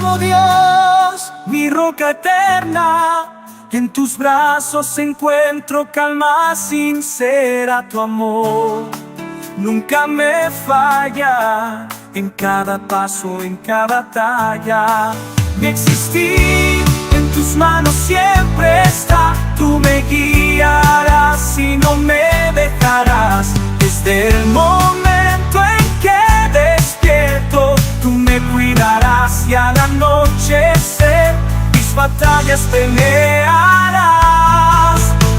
amo, Dios, mi roca eterna, y en tus brazos encuentro calma sincera. Tu amor nunca me falla, en cada paso, en cada talla. Mi existir en tus manos siempre está. Tú me guiarás y no me dejarás. Desde el momento en que despierto, tú me cuidarás, y al anochecer mis batallas pelearás.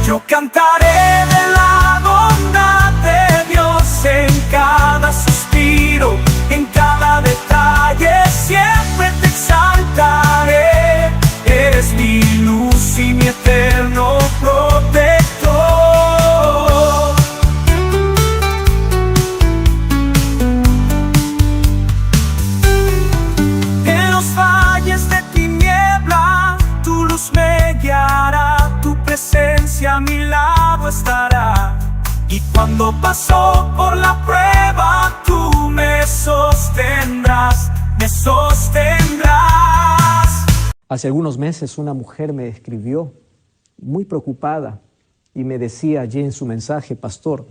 Yo cantaré de la bondad de Dios en cada suspiro, en cada detalle. Siempre te exaltaré. Eres mi luz y mi eterno protector. En los valles de tiniebla, tu luz me guiará. Tu presencia a mi lado estará. Y cuando paso por la prueba, tú me sostendrás, me sostendrás. Hace algunos meses una mujer me escribió muy preocupada y me decía allí en su mensaje: pastor,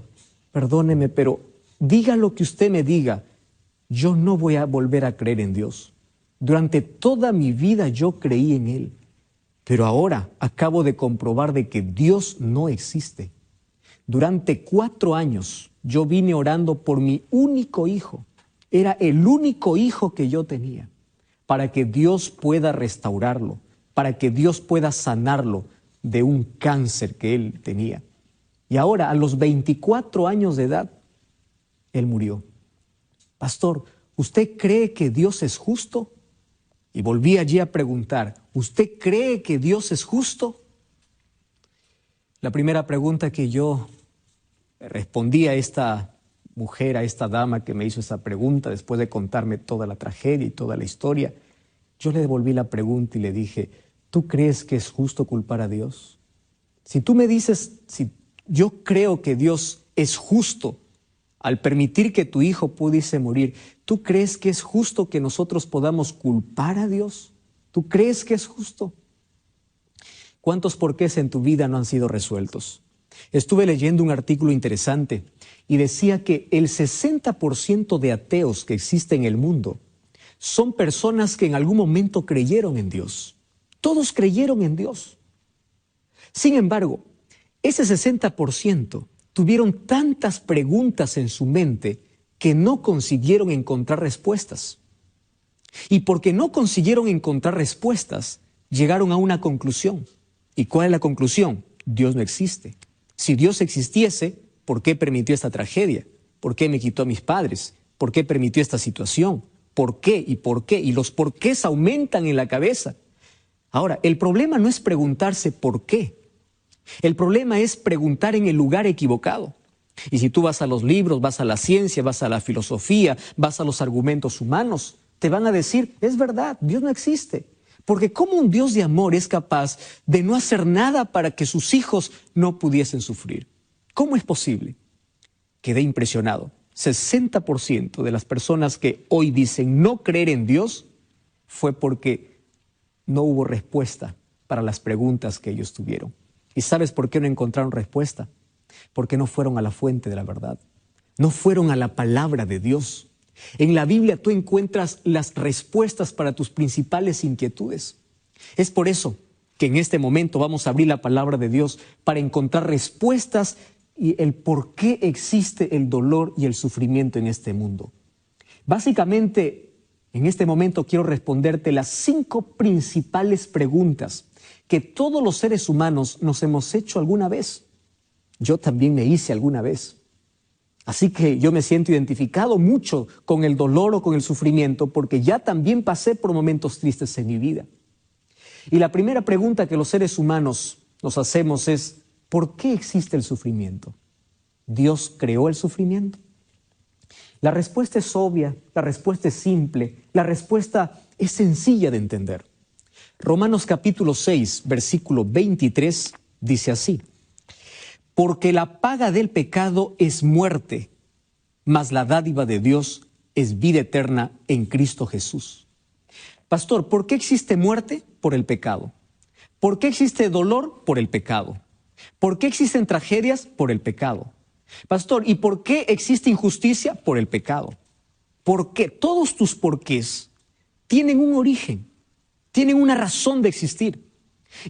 perdóneme, pero diga lo que usted me diga, yo no voy a volver a creer en Dios. Durante toda mi vida yo creí en Él, pero ahora acabo de comprobar de que Dios no existe. Durante 4 años yo vine orando por mi único hijo. Era el único hijo que yo tenía, para que Dios pueda restaurarlo, para que Dios pueda sanarlo de un cáncer que él tenía. Y ahora, a los 24 años de edad, él murió. Pastor, ¿usted cree que Dios es justo? Y volví allí a preguntar, ¿usted cree que Dios es justo? La primera pregunta que yo respondí a esta mujer, a esta dama que me hizo esa pregunta, después de contarme toda la tragedia y toda la historia, yo le devolví la pregunta y le dije: ¿tú crees que es justo culpar a Dios? Si tú me dices, si yo creo que Dios es justo al permitir que tu hijo pudiese morir, ¿tú crees que es justo que nosotros podamos culpar a Dios? ¿Tú crees que es justo? ¿Cuántos porqués en tu vida no han sido resueltos? Estuve leyendo un artículo interesante y decía que el 60% de ateos que existen en el mundo son personas que en algún momento creyeron en Dios. Todos creyeron en Dios. Sin embargo, ese 60% tuvieron tantas preguntas en su mente que no consiguieron encontrar respuestas. Y porque no consiguieron encontrar respuestas, llegaron a una conclusión. ¿Y cuál es la conclusión? Dios no existe. Si Dios existiese, ¿por qué permitió esta tragedia? ¿Por qué me quitó a mis padres? ¿Por qué permitió esta situación? ¿Por qué? ¿Y por qué? Y los porqués aumentan en la cabeza. Ahora, el problema no es preguntarse por qué. El problema es preguntar en el lugar equivocado. Y si tú vas a los libros, vas a la ciencia, vas a la filosofía, vas a los argumentos humanos, te van a decir, es verdad, Dios no existe. Porque ¿cómo un Dios de amor es capaz de no hacer nada para que sus hijos no pudiesen sufrir? ¿Cómo es posible? Quedé impresionado. 60% de las personas que hoy dicen no creer en Dios fue porque no hubo respuesta para las preguntas que ellos tuvieron. ¿Y sabes por qué no encontraron respuesta? Porque no fueron a la fuente de la verdad. No fueron a la palabra de Dios. En la Biblia tú encuentras las respuestas para tus principales inquietudes. Es por eso que en este momento vamos a abrir la palabra de Dios para encontrar respuestas y el por qué existe el dolor y el sufrimiento en este mundo. Básicamente, en este momento quiero responderte las 5 principales preguntas que todos los seres humanos nos hemos hecho alguna vez. Yo también me hice alguna vez. Así que yo me siento identificado mucho con el dolor o con el sufrimiento porque ya también pasé por momentos tristes en mi vida. Y la primera pregunta que los seres humanos nos hacemos es, ¿por qué existe el sufrimiento? ¿Dios creó el sufrimiento? La respuesta es obvia, la respuesta es simple, la respuesta es sencilla de entender. Romanos capítulo 6, versículo 23 dice así: porque la paga del pecado es muerte, mas la dádiva de Dios es vida eterna en Cristo Jesús. Pastor, ¿por qué existe muerte? Por el pecado. ¿Por qué existe dolor? Por el pecado. ¿Por qué existen tragedias? Por el pecado. Pastor, ¿y por qué existe injusticia? Por el pecado. ¿Por qué? Todos tus porqués tienen un origen, tienen una razón de existir.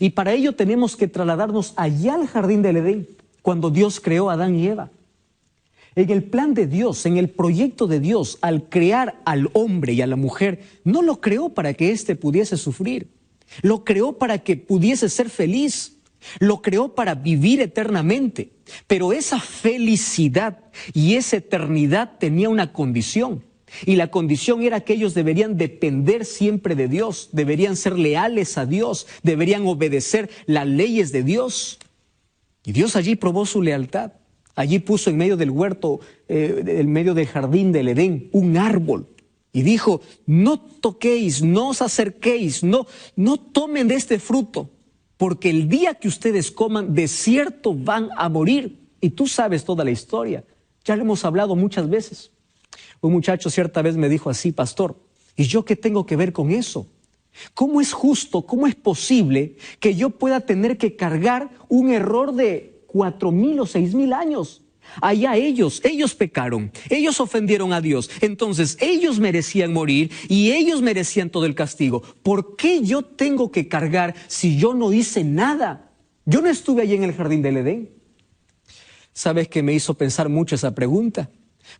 Y para ello tenemos que trasladarnos allá al jardín del Edén, cuando Dios creó a Adán y Eva. En el plan de Dios, en el proyecto de Dios, al crear al hombre y a la mujer, no lo creó para que éste pudiese sufrir. Lo creó para que pudiese ser feliz. Lo creó para vivir eternamente. Pero esa felicidad y esa eternidad tenía una condición. Y la condición era que ellos deberían depender siempre de Dios, deberían ser leales a Dios, deberían obedecer las leyes de Dios. Y Dios allí probó su lealtad. Allí puso en medio del huerto, en medio del jardín del Edén, un árbol. Y dijo, no toquéis, no os acerquéis, no tomen de este fruto, porque el día que ustedes coman, de cierto van a morir. Y tú sabes toda la historia, ya lo hemos hablado muchas veces. Un muchacho cierta vez me dijo así, pastor, ¿y yo qué tengo que ver con eso? ¿Cómo es justo, cómo es posible que yo pueda tener que cargar un error de 4,000 o 6,000 años? Allá ellos pecaron, ellos ofendieron a Dios, entonces ellos merecían morir y ellos merecían todo el castigo. ¿Por qué yo tengo que cargar si yo no hice nada? Yo no estuve allí en el jardín del Edén. ¿Sabes qué me hizo pensar mucho esa pregunta?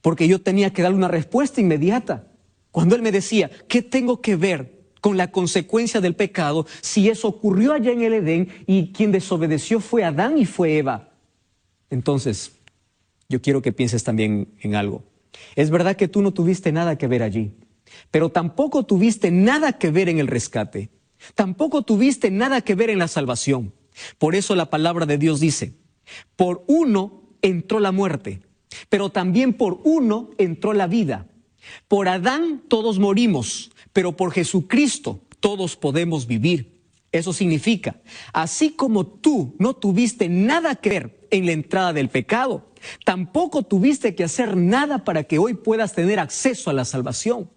Porque yo tenía que darle una respuesta inmediata. Cuando él me decía, ¿qué tengo que ver con la consecuencia del pecado si eso ocurrió allá en el Edén y quien desobedeció fue Adán y fue Eva? Entonces, yo quiero que pienses también en algo. Es verdad que tú no tuviste nada que ver allí, pero tampoco tuviste nada que ver en el rescate. Tampoco tuviste nada que ver en la salvación. Por eso la palabra de Dios dice, por uno entró la muerte, pero también por uno entró la vida. Por Adán todos morimos, pero por Jesucristo todos podemos vivir. Eso significa, así como tú no tuviste nada que ver en la entrada del pecado, tampoco tuviste que hacer nada para que hoy puedas tener acceso a la salvación.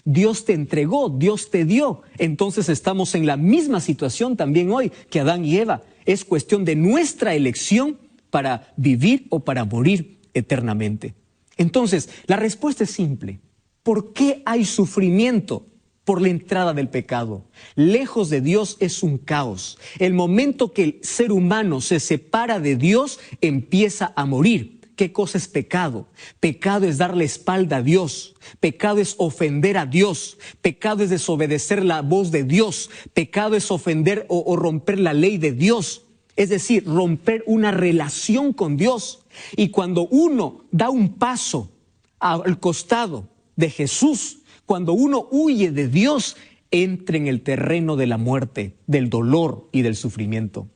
Dios te entregó, Dios te dio. Entonces estamos en la misma situación también hoy que Adán y Eva. Es cuestión de nuestra elección para vivir o para morir eternamente. Entonces, la respuesta es simple. ¿Por qué hay sufrimiento? Por la entrada del pecado. Lejos de Dios es un caos. El momento que el ser humano se separa de Dios, empieza a morir. ¿Qué cosa es pecado? Pecado es darle espalda a Dios. Pecado es ofender a Dios. Pecado es desobedecer la voz de Dios. Pecado es ofender o romper la ley de Dios. Es decir, romper una relación con Dios. Y cuando uno da un paso al costado de Jesús, cuando uno huye de Dios, entra en el terreno de la muerte, del dolor y del sufrimiento.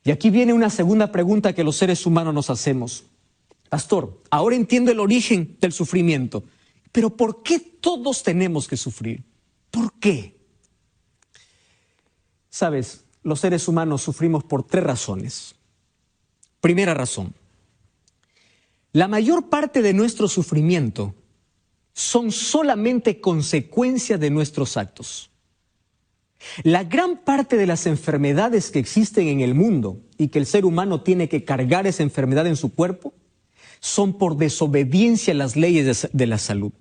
Y aquí viene una segunda pregunta que los seres humanos nos hacemos. Pastor, ahora entiendo el origen del sufrimiento, pero ¿por qué todos tenemos que sufrir? ¿Por qué? Sabes, los seres humanos sufrimos por 3 razones. Primera razón. La mayor parte de nuestro sufrimiento son solamente consecuencia de nuestros actos. La gran parte de las enfermedades que existen en el mundo y que el ser humano tiene que cargar esa enfermedad en su cuerpo son por desobediencia a las leyes de la salud.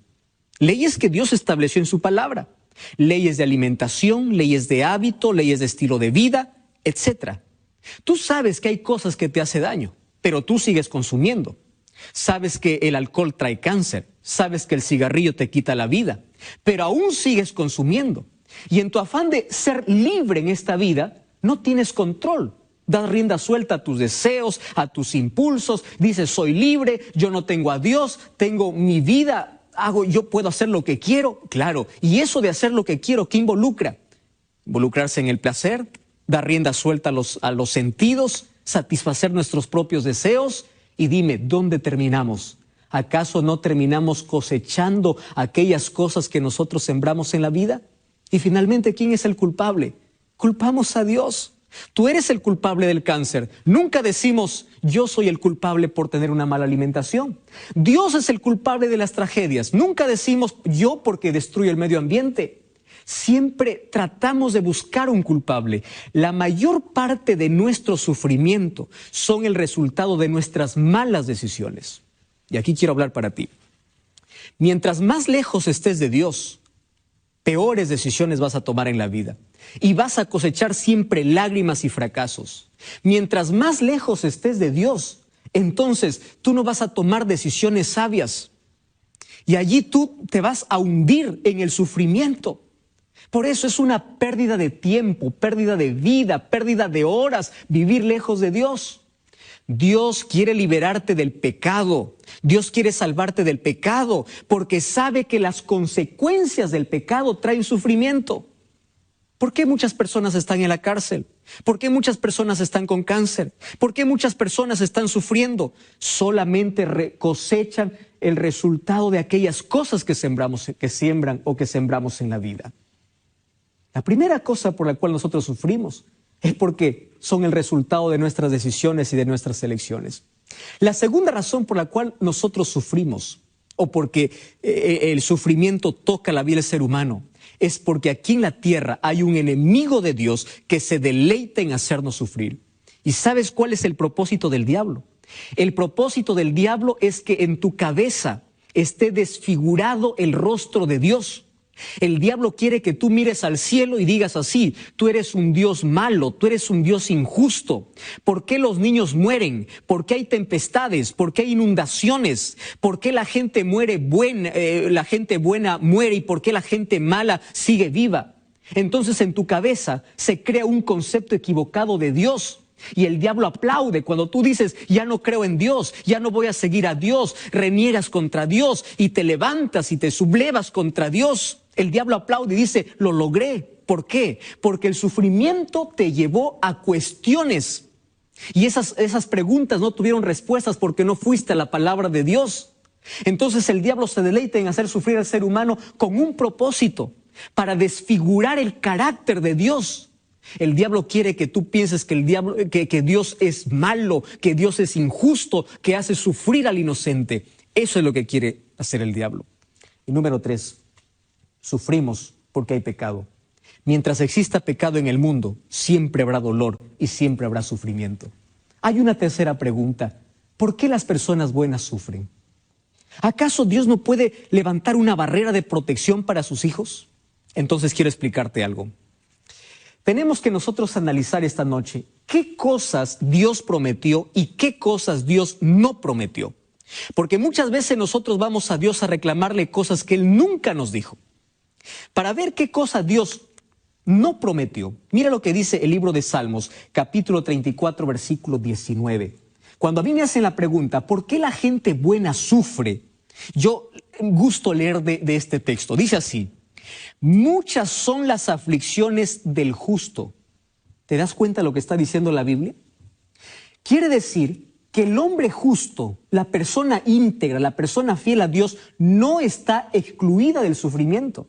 Leyes que Dios estableció en su palabra. Leyes de alimentación, leyes de hábito, leyes de estilo de vida, etc. Tú sabes que hay cosas que te hacen daño, pero tú sigues consumiendo. Sabes que el alcohol trae cáncer, sabes que el cigarrillo te quita la vida, pero aún sigues consumiendo. Y en tu afán de ser libre en esta vida, no tienes control. Das rienda suelta a tus deseos, a tus impulsos, dices soy libre, yo no tengo a Dios, tengo mi vida, yo puedo hacer lo que quiero. Claro, y eso de hacer lo que quiero, ¿qué involucra? Involucrarse en el placer, dar rienda suelta a los sentidos, satisfacer nuestros propios deseos. Y dime, ¿dónde terminamos? ¿Acaso no terminamos cosechando aquellas cosas que nosotros sembramos en la vida? Y finalmente, ¿quién es el culpable? Culpamos a Dios. Tú eres el culpable del cáncer. Nunca decimos, yo soy el culpable por tener una mala alimentación. Dios es el culpable de las tragedias. Nunca decimos, yo porque destruyo el medio ambiente. Siempre tratamos de buscar un culpable. La mayor parte de nuestro sufrimiento son el resultado de nuestras malas decisiones. Y aquí quiero hablar para ti. Mientras más lejos estés de Dios, peores decisiones vas a tomar en la vida. Y vas a cosechar siempre lágrimas y fracasos. Mientras más lejos estés de Dios, entonces tú no vas a tomar decisiones sabias. Y allí tú te vas a hundir en el sufrimiento. Por eso es una pérdida de tiempo, pérdida de vida, pérdida de horas, vivir lejos de Dios. Dios quiere liberarte del pecado. Dios quiere salvarte del pecado porque sabe que las consecuencias del pecado traen sufrimiento. ¿Por qué muchas personas están en la cárcel? ¿Por qué muchas personas están con cáncer? ¿Por qué muchas personas están sufriendo? Solamente cosechan el resultado de aquellas cosas que siembran o que sembramos en la vida. La primera cosa por la cual nosotros sufrimos es porque son el resultado de nuestras decisiones y de nuestras elecciones. La segunda razón por la cual nosotros sufrimos, o porque el sufrimiento toca la vida del ser humano, es porque aquí en la tierra hay un enemigo de Dios que se deleita en hacernos sufrir. ¿Y sabes cuál es el propósito del diablo? El propósito del diablo es que en tu cabeza esté desfigurado el rostro de Dios. El diablo quiere que tú mires al cielo y digas así: tú eres un Dios malo, tú eres un Dios injusto. ¿Por qué los niños mueren? ¿Por qué hay tempestades? ¿Por qué hay inundaciones? ¿Por qué la gente la gente buena muere y por qué la gente mala sigue viva? Entonces en tu cabeza se crea un concepto equivocado de Dios. Y el diablo aplaude cuando tú dices: ya no creo en Dios, ya no voy a seguir a Dios, reniegas contra Dios y te levantas y te sublevas contra Dios. El diablo aplaude y dice: lo logré. ¿Por qué? Porque el sufrimiento te llevó a cuestiones. Y esas preguntas no tuvieron respuestas porque no fuiste a la palabra de Dios. Entonces el diablo se deleita en hacer sufrir al ser humano con un propósito: para desfigurar el carácter de Dios. El diablo quiere que tú pienses que Dios es malo, que Dios es injusto, que hace sufrir al inocente. Eso es lo que quiere hacer el diablo. Y número 3, sufrimos porque hay pecado. Mientras exista pecado en el mundo, siempre habrá dolor y siempre habrá sufrimiento. Hay una tercera pregunta: ¿por qué las personas buenas sufren? ¿Acaso Dios no puede levantar una barrera de protección para sus hijos? Entonces quiero explicarte algo. Tenemos que nosotros analizar esta noche qué cosas Dios prometió y qué cosas Dios no prometió. Porque muchas veces nosotros vamos a Dios a reclamarle cosas que Él nunca nos dijo. Para ver qué cosa Dios no prometió, mira lo que dice el libro de Salmos, capítulo 34, versículo 19. Cuando a mí me hacen la pregunta, ¿por qué la gente buena sufre? Yo gusto leer de este texto. Dice así: muchas son las aflicciones del justo. ¿Te das cuenta de lo que está diciendo la Biblia? Quiere decir que el hombre justo, la persona íntegra, la persona fiel a Dios, no está excluida del sufrimiento.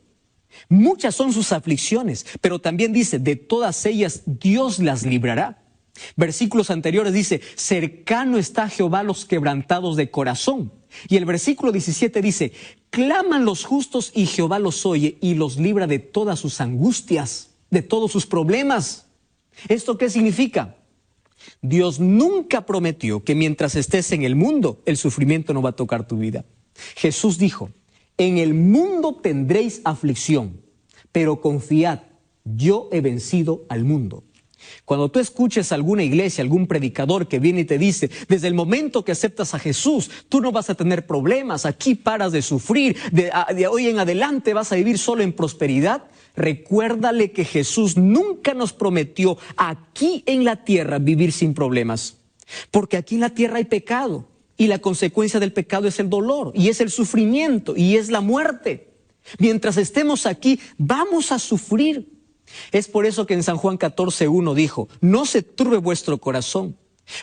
Muchas son sus aflicciones, pero también dice: de todas ellas Dios las librará. Versículos anteriores dice: cercano está a Jehová los quebrantados de corazón. Y el versículo 17 dice: claman los justos y Jehová los oye y los libra de todas sus angustias, de todos sus problemas. ¿Esto qué significa? Dios nunca prometió que mientras estés en el mundo, el sufrimiento no va a tocar tu vida. Jesús dijo: en el mundo tendréis aflicción, pero confiad, yo he vencido al mundo. Cuando tú escuches a alguna iglesia, algún predicador que viene y te dice: desde el momento que aceptas a Jesús, tú no vas a tener problemas, aquí paras de sufrir, de hoy en adelante vas a vivir solo en prosperidad, recuérdale que Jesús nunca nos prometió aquí en la tierra vivir sin problemas. Porque aquí en la tierra hay pecado, y la consecuencia del pecado es el dolor, y es el sufrimiento, y es la muerte. Mientras estemos aquí, vamos a sufrir. Es por eso que en San Juan 14:1 dijo: no se turbe vuestro corazón,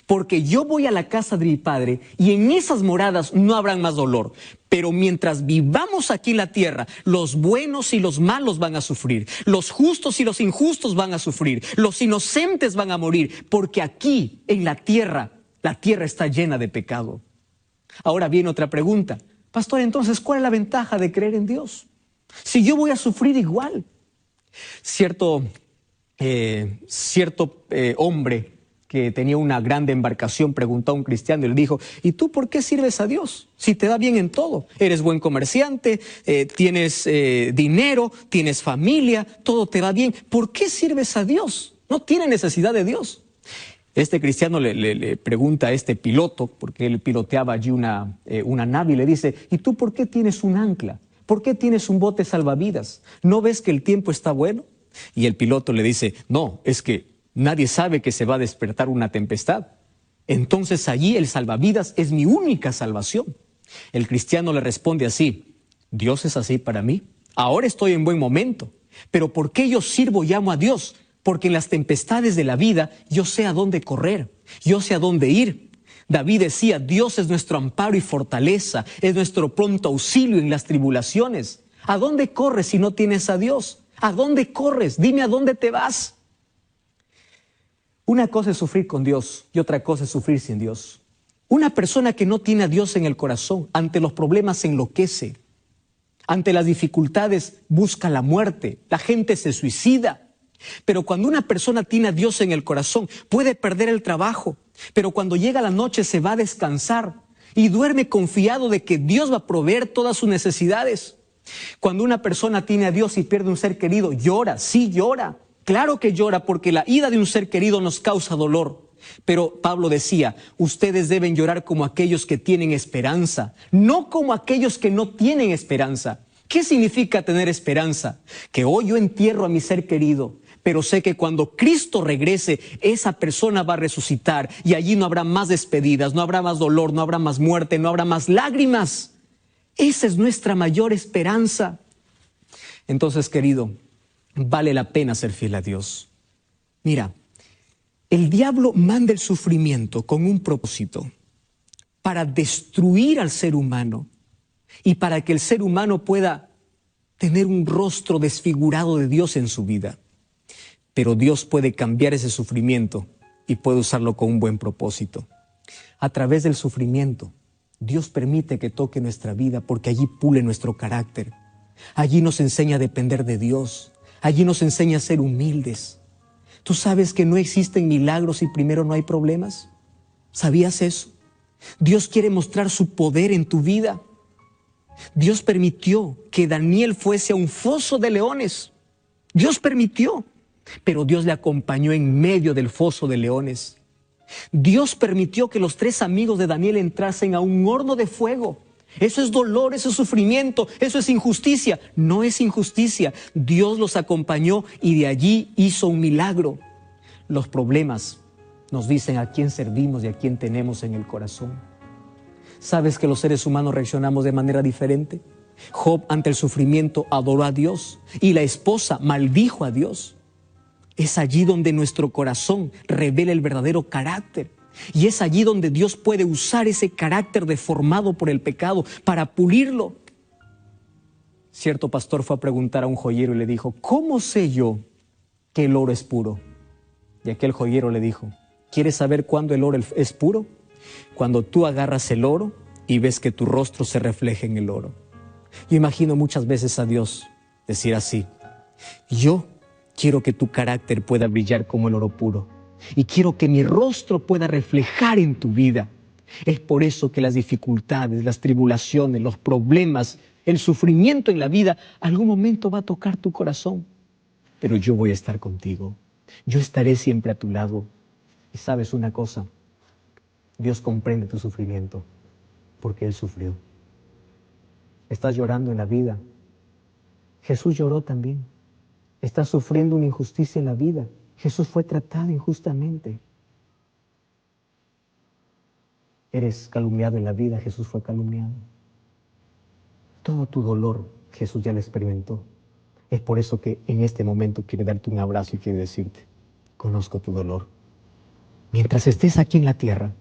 porque yo voy a la casa de mi Padre y en esas moradas no habrán más dolor. Pero mientras vivamos aquí en la tierra, los buenos y los malos van a sufrir, los justos y los injustos van a sufrir, los inocentes van a morir, porque aquí en la tierra está llena de pecado. Ahora viene otra pregunta: pastor, entonces, ¿cuál es la ventaja de creer en Dios? Si yo voy a sufrir igual. Cierto hombre que tenía una grande embarcación preguntó a un cristiano y le dijo: ¿y tú por qué sirves a Dios? Si te va bien en todo, eres buen comerciante, tienes dinero, tienes familia, todo te va bien, ¿por qué sirves a Dios? No tiene necesidad de Dios. Este cristiano le pregunta a este piloto, porque él piloteaba allí una nave, y le dice: ¿y tú por qué tienes un ancla? ¿Por qué tienes un bote salvavidas? ¿No ves que el tiempo está bueno? Y el piloto le dice: no, es que nadie sabe que se va a despertar una tempestad. Entonces allí el salvavidas es mi única salvación. El cristiano le responde así: Dios es así para mí. Ahora estoy en buen momento, pero ¿por qué yo sirvo y amo a Dios? Porque en las tempestades de la vida yo sé a dónde correr, yo sé a dónde ir. David decía: Dios es nuestro amparo y fortaleza, es nuestro pronto auxilio en las tribulaciones. ¿A dónde corres si no tienes a Dios? ¿A dónde corres? Dime a dónde te vas. Una cosa es sufrir con Dios y otra cosa es sufrir sin Dios. Una persona que no tiene a Dios en el corazón, ante los problemas se enloquece, ante las dificultades busca la muerte, la gente se suicida. Pero cuando una persona tiene a Dios en el corazón, puede perder el trabajo, pero cuando llega la noche se va a descansar y duerme confiado de que Dios va a proveer todas sus necesidades. Cuando una persona tiene a Dios y pierde un ser querido, llora, sí llora. Claro que llora, porque la ida de un ser querido nos causa dolor. Pero Pablo decía: ustedes deben llorar como aquellos que tienen esperanza, no como aquellos que no tienen esperanza. ¿Qué significa tener esperanza? Que hoy yo entierro a mi ser querido, pero sé que cuando Cristo regrese, esa persona va a resucitar y allí no habrá más despedidas, no habrá más dolor, no habrá más muerte, no habrá más lágrimas. Esa es nuestra mayor esperanza. Entonces, querido, vale la pena ser fiel a Dios. Mira, el diablo manda el sufrimiento con un propósito: para destruir al ser humano y para que el ser humano pueda tener un rostro desfigurado de Dios en su vida. Pero Dios puede cambiar ese sufrimiento y puede usarlo con un buen propósito. A través del sufrimiento, Dios permite que toque nuestra vida porque allí pule nuestro carácter. Allí nos enseña a depender de Dios. Allí nos enseña a ser humildes. ¿Tú sabes que no existen milagros si primero no hay problemas? ¿Sabías eso? Dios quiere mostrar su poder en tu vida. Dios permitió que Daniel fuese a un foso de leones. Dios permitió, pero Dios le acompañó en medio del foso de leones. Dios permitió que los 3 amigos de Daniel entrasen a un horno de fuego. Eso es dolor, eso es sufrimiento, eso es injusticia. No es injusticia. Dios los acompañó y de allí hizo un milagro. Los problemas nos dicen a quién servimos y a quién tenemos en el corazón. ¿Sabes que los seres humanos reaccionamos de manera diferente? Job, ante el sufrimiento, adoró a Dios y la esposa maldijo a Dios. Es allí donde nuestro corazón revela el verdadero carácter. Y es allí donde Dios puede usar ese carácter deformado por el pecado para pulirlo. Cierto pastor fue a preguntar a un joyero y le dijo: ¿cómo sé yo que el oro es puro? Y aquel joyero le dijo: ¿quieres saber cuándo el oro es puro? Cuando tú agarras el oro y ves que tu rostro se refleja en el oro. Yo imagino muchas veces a Dios decir así: yo quiero que tu carácter pueda brillar como el oro puro y quiero que mi rostro pueda reflejar en tu vida. Es por eso que las dificultades, las tribulaciones, los problemas, el sufrimiento en la vida, algún momento va a tocar tu corazón. Pero yo voy a estar contigo. Yo estaré siempre a tu lado. Y sabes una cosa, Dios comprende tu sufrimiento porque Él sufrió. Estás llorando en la vida. Jesús lloró también. Estás sufriendo una injusticia en la vida. Jesús fue tratado injustamente. Eres calumniado en la vida. Jesús fue calumniado. Todo tu dolor, Jesús ya lo experimentó. Es por eso que en este momento quiere darte un abrazo y quiere decirte: conozco tu dolor. Mientras estés aquí en la tierra,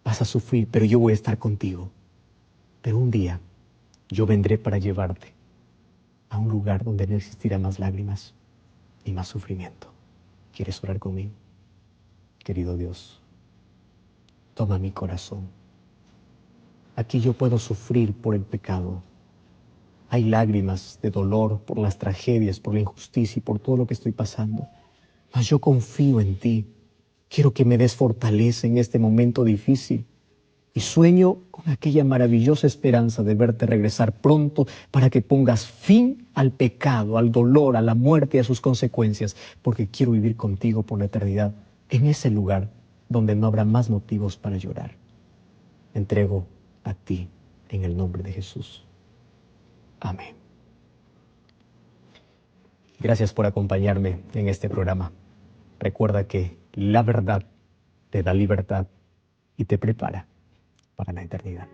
vas a sufrir, pero yo voy a estar contigo. Pero un día, yo vendré para llevarte a un lugar donde no existirá más lágrimas y más sufrimiento. ¿Quieres orar conmigo? Querido Dios, toma mi corazón. Aquí yo puedo sufrir por el pecado. Hay lágrimas de dolor por las tragedias, por la injusticia y por todo lo que estoy pasando. Mas yo confío en ti. Quiero que me des fortaleza en este momento difícil. Y sueño con aquella maravillosa esperanza de verte regresar pronto para que pongas fin al pecado, al dolor, a la muerte y a sus consecuencias, porque quiero vivir contigo por la eternidad, en ese lugar donde no habrá más motivos para llorar. Me entrego a ti en el nombre de Jesús. Amén. Gracias por acompañarme en este programa. Recuerda que la verdad te da libertad y te prepara para la eternidad.